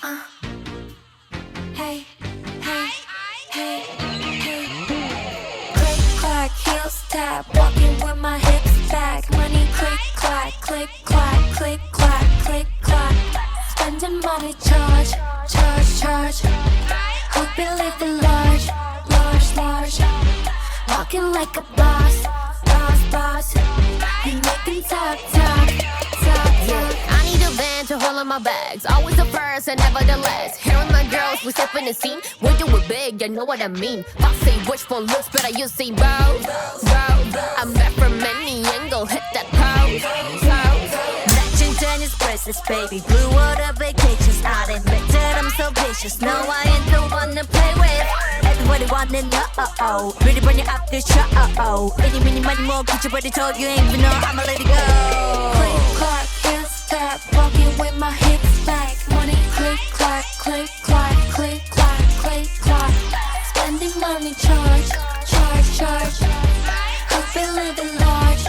Hey, hey, hey, hey. Click, clack, heels tap, walking with my hips back. Money click, clack, click, clack, click, clack, click, clack. Spending money, charge, charge, charge. Hope you live it large, large, large. Walking like a boss, boss, boss. And making talk, talk, talk, talk. I need a van to hold on my bags. Always the first and never the last. Here with my girls, we step in the scene. We do it big, you know what I mean. I say wishful looks, but I use say bow, bow. I'm back from any angle, hit that pose, pose. Matching tennis bracelets, baby. Blue water vacations. I admit that I'm so vicious. No, I ain't the one to play with. Everybody wanna know. Really bring it up this show. Any, mini, money, more. Get your body told you ain't even know. I'ma let it go. Click, clack, heels tap, walking with my hips back. Money click, clack, click, clack, click, clack, click, clack. Spending money, charge, charge, charge. Hope you live it large,